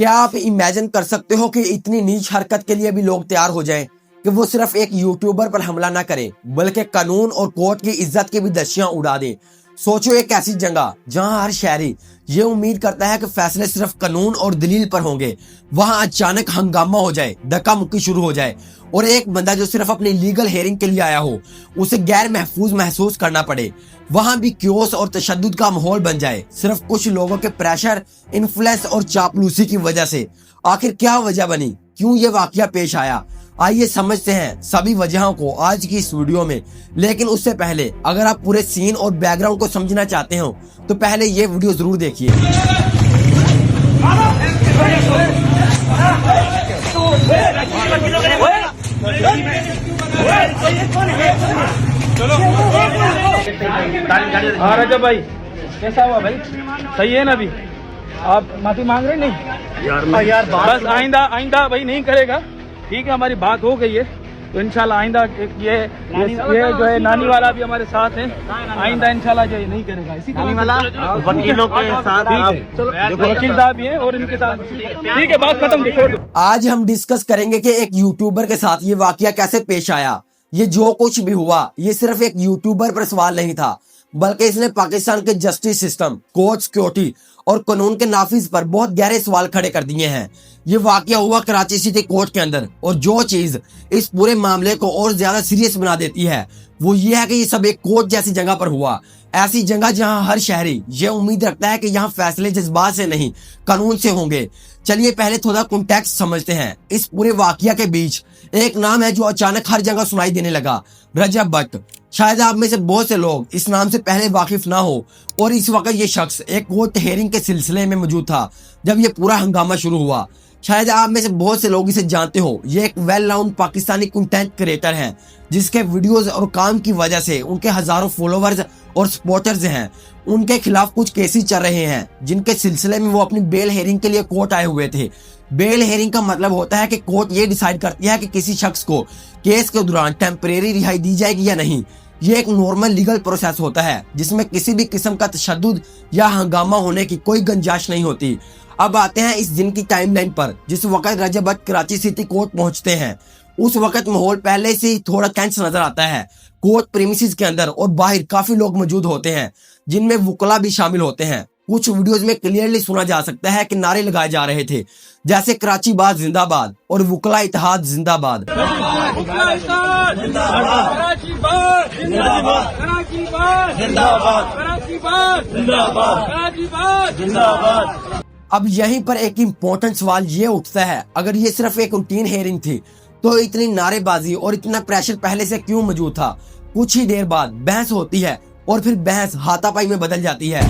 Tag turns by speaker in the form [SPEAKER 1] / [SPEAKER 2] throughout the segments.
[SPEAKER 1] क्या आप इमेजिन कर सकते हो कि इतनी नीच हरकत के लिए भी लोग तैयार हो जाएं कि वो सिर्फ एक यूट्यूबर पर हमला ना करे बल्कि कानून और कोर्ट की इज्जत की भी धज्जियां उड़ा दे। सोचो एक ऐसी जगह जहां हर शहरी ये उम्मीद करता है कि फैसले सिर्फ कानून और दलील पर होंगे, वहां अचानक हंगामा हो जाए, धक्का मुक्की शुरू हो जाए और एक बंदा जो सिर्फ अपनी लीगल हेयरिंग के लिए आया हो उसे गैर महफूज महसूस करना पड़े। वहां भी क्योस और तशद्दुद का माहौल बन जाए सिर्फ कुछ लोगों के प्रेशर, इन्फ्लुएंस और चापलूसी की वजह से। आखिर क्या वजह बनी, क्यों ये वाकया पेश आया, आइए समझते हैं सभी वजहों को आज की इस वीडियो में। लेकिन उससे पहले अगर आप पूरे सीन और बैकग्राउंड को समझना चाहते हो तो पहले ये वीडियो जरूर देखिए।
[SPEAKER 2] हाँ रजब भाई, कैसा हुआ भाई? सही है ना? अभी आप माफी मांग रहे? नहीं यार बस आइंदा भाई नहीं करेगा। ठीक है, हमारी बात हो गई है तो इंशाल्लाह आइंदा ये जो है नानी वाला भी हमारे साथ है, आइंदा इंशाल्लाह जो नहीं करेगा। इसी वकीलों के साथ वकील साहब भी हैं और इनके साथ ठीक है, बात खत्म।
[SPEAKER 1] आज हम डिस्कस करेंगे कि एक यूट्यूबर के साथ ये वाकया कैसे पेश आया। ये जो कुछ भी हुआ ये सिर्फ एक यूट्यूबर पर सवाल नहीं था बल्कि इसने पाकिस्तान के जस्टिस सिस्टम, कोर्ट, सिक्योरिटी और कानून के नाफिज पर बहुत गहरे सवाल खड़े कर दिए हैं। ये वाकया हुआ कराची सिटी कोर्ट के अंदर और जो चीज इस पूरे मामले को और ज्यादा सीरियस बना देती है वो ये है कि ये सब एक कोर्ट जैसी जगह पर हुआ। ऐसी जगह जहां हर शहरी ये उम्मीद रखता है कि यहाँ फैसले जज्बात से नहीं कानून से होंगे। चलिए पहले थोड़ा कॉन्टेक्स्ट समझते हैं। इस पूरे वाकया के बीच एक नाम है जो अचानक हर जगह सुनाई देने लगा, रजब भट्ट। शायद आप में से बहुत से लोग इस नाम से पहले वाकिफ ना हो और इस वक्त ये शख्स एक कोर्ट हेयरिंग के सिलसिले में मौजूद था जब ये पूरा हंगामा शुरू हुआ। शायद आप में से बहुत से लोग इसे जानते हो। ये एक well known Pakistani content creator है जिसके वीडियोस और काम की वजह से उनके हजारों फॉलोवर्स और सपोर्टर्स हैं। उनके खिलाफ कुछ केसेस चल रहे हैं जिनके सिलसिले में वो अपनी बेल हेयरिंग के लिए कोर्ट आए हुए थे। बेल हेयरिंग का मतलब होता है कि कोर्ट ये डिसाइड करती है कि किसी शख्स को केस के दौरान टेम्परेरी रिहाई दी जाएगी या नहीं। ये एक नॉर्मल लीगल प्रोसेस होता है जिसमें किसी भी किस्म का तशद्दुद या हंगामा होने की कोई गुंजाइश नहीं होती। अब आते हैं इस दिन की टाइमलाइन पर। जिस वक्त रजब भट्ट कराची सिटी कोर्ट पहुंचते हैं उस वक्त माहौल पहले से ही थोड़ा टेंस नजर आता है। कोर्ट प्रीमिसेस के अंदर और बाहर काफी लोग मौजूद होते हैं जिनमें वुकला भी शामिल होते हैं। कुछ वीडियोस में क्लियरली सुना जा सकता है कि नारे लगाए जा रहे थे जैसे कराची बात जिंदाबाद और वुकला इत्तेहाद जिंदाबाद। अब यहीं पर एक इम्पोर्टेंट सवाल ये उठता है, अगर ये सिर्फ एक रूटीन हेयरिंग थी तो इतनी नारेबाजी और इतना प्रेशर पहले से क्यों मौजूद था? कुछ ही देर बाद बहस होती है और फिर बहस हाथापाई में बदल जाती है।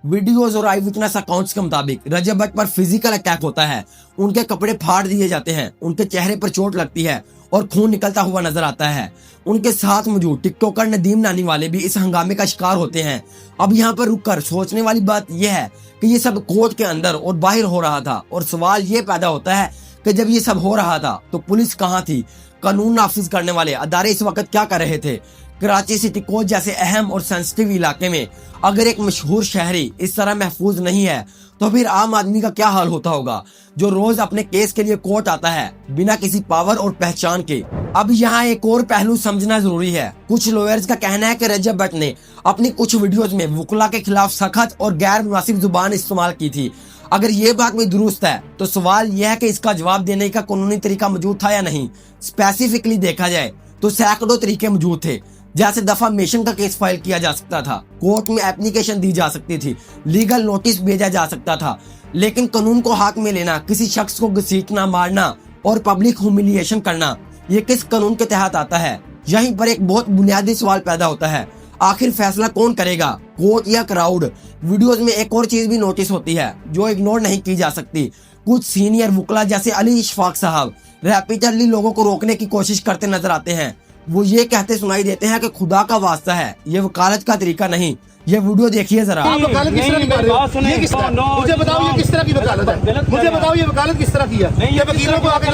[SPEAKER 1] वीडियोस और आई विटनेस अकाउंट्स के मुताबिक रजब भट्ट पर फिजिकल अटैक होता है। उनके कपड़े फाड़ दिए जाते हैं, उनके चेहरे पर चोट लगती है और खून निकलता हुआ नजर आता है। उनके साथ मौजूद टिकटॉकर नदीम नानी वाले भी इस हंगामे का शिकार होते हैं। अब यहाँ पर रुककर सोचने वाली बात यह है कि ये सब कोर्ट के अंदर और बाहर हो रहा था और सवाल ये पैदा होता है कि जब ये सब हो रहा था तो पुलिस कहाँ थी? कानून नाफिज करने वाले अदारे इस वक्त क्या कर रहे थे? कराची सिटी कोर्ट जैसे अहम और सेंसिटिव इलाके में अगर एक मशहूर शहरी इस तरह महफूज नहीं है तो फिर आम आदमी का क्या हाल होता होगा जो रोज अपने केस के लिए कोर्ट आता है बिना किसी पावर और पहचान के। अब यहाँ एक और पहलू समझना जरूरी है। कुछ लॉयर्स का कहना है कि रजब भट्ट ने अपनी कुछ वीडियोस में वुकला के खिलाफ सख्त और गैर मुनासिब जुबान इस्तेमाल की थी। अगर ये बात में दुरुस्त है तो सवाल यह है कि इसका जवाब देने का कानूनी तरीका मौजूद था या नहीं। स्पेसिफिकली देखा जाए तो सैकड़ों तरीके मौजूद थे, जैसे दफामेशन का केस फाइल किया जा सकता था, कोर्ट में एप्लीकेशन दी जा सकती थी, लीगल नोटिस भेजा जा सकता था। लेकिन कानून को हाथ में लेना, किसी शख्स को घसीटना, मारना और पब्लिक ह्यूमिलिएशन करना, ये किस कानून के तहत आता है? यहीं पर एक बहुत बुनियादी सवाल पैदा होता है, आखिर फैसला कौन करेगा, कोर्ट या क्राउड? वीडियोस में एक और चीज भी नोटिस होती है जो इग्नोर नहीं की जा सकती। कुछ सीनियर वुकला जैसे अली इशफाक साहब रेपिडली लोगों को रोकने की कोशिश करते नजर आते हैं। वो ये कहते सुनाई देते हैं कि खुदा का वास्ता है, ये वकालत का तरीका नहीं। ये वीडियो देखिए जरा।
[SPEAKER 3] आप वकालत किस तरह की कर रहे हो? ये किस तरह? मुझे बताओ ये किस तरह की वकालत है? मुझे बताओ ये वकालत किस तरह की है? ये वकीलों को आके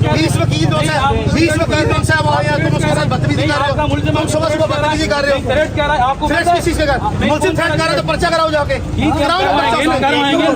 [SPEAKER 3] 20 वकील दोस्त साहब आए हैं, तुम उसके साथ बदतमीजी कर रहे हो, तुम सुबह सुबह बदतमीजी कर रहे हो। थ्रेट किस चीज का? मुझसे थ्रेट कर रहे हो तो पर्चा कराओ जाके, कराओ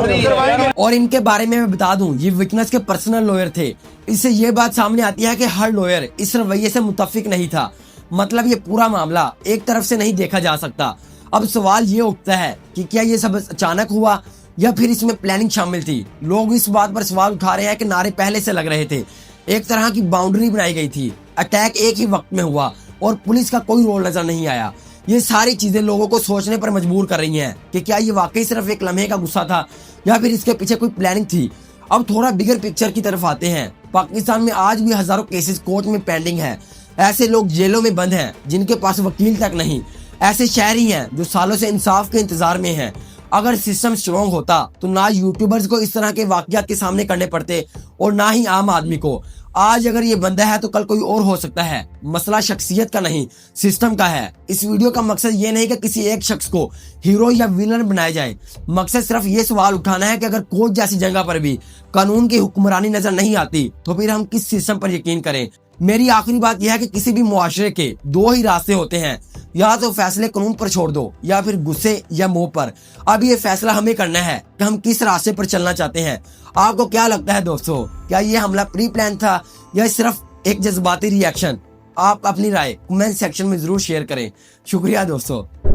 [SPEAKER 3] पर्चा।
[SPEAKER 1] और इनके बारे में मैं बता दूं, ये विटनेस के पर्सनल लॉयर थे। इससे ये बात सामने आती है कि हर लॉयर इस रवैये से मुत्तफिक नहीं था। मतलब ये पूरा मामला एक तरफ से नहीं देखा जा सकता। अब सवाल ये उठता है कि क्या ये सब अचानक हुआ या फिर इसमें प्लानिंग शामिल थी। लोग इस बात पर सवाल उठा रहे हैं कि नारे पहले से लग रहे थे, एक तरह की बाउंड्री बनाई गई थी, अटैक एक ही वक्त में हुआ और पुलिस का कोई रोल नजर नहीं आया। ये सारी चीजें लोगों को सोचने पर मजबूर कर रही हैं कि क्या ये वाकई सिर्फ एक लम्हे का गुस्सा था या फिर इसके पीछे कोई प्लानिंग थी। अब थोड़ा बिगर पिक्चर की तरफ आते हैं। पाकिस्तान में आज भी हजारों केसेस कोर्ट में पेंडिंग है। ऐसे लोग जेलों में बंद हैं जिनके पास वकील तक नहीं। ऐसे शहरी हैं जो सालों से इंसाफ के इंतजार में हैं। अगर सिस्टम स्ट्रॉन्ग होता तो ना यूट्यूबर्स को इस तरह के वाकयात के सामने करने पड़ते और ना ही आम आदमी को। आज अगर ये बंदा है तो कल कोई और हो सकता है। मसला शख्सियत का नहीं, सिस्टम का है। इस वीडियो का मकसद ये नहीं कि किसी एक शख्स को हीरो या विलन बनाया जाए। मकसद सिर्फ ये सवाल उठाना है कि अगर कोर्ट जैसी जगह पर भी कानून की हुक्मरानी नजर नहीं आती तो फिर हम किस सिस्टम पर यकीन करें। मेरी आखिरी बात यह है कि किसी भी मुआशरे के दो ही रास्ते होते हैं, या तो फैसले कानून पर छोड़ दो या फिर गुस्से या मोह पर। अब ये फैसला हमें करना है कि हम किस रास्ते पर चलना चाहते हैं। आपको क्या लगता है दोस्तों, क्या ये हमला प्री प्लान था या सिर्फ एक जज्बाती रिएक्शन? आप अपनी राय कमेंट सेक्शन में जरूर शेयर करें। शुक्रिया दोस्तों।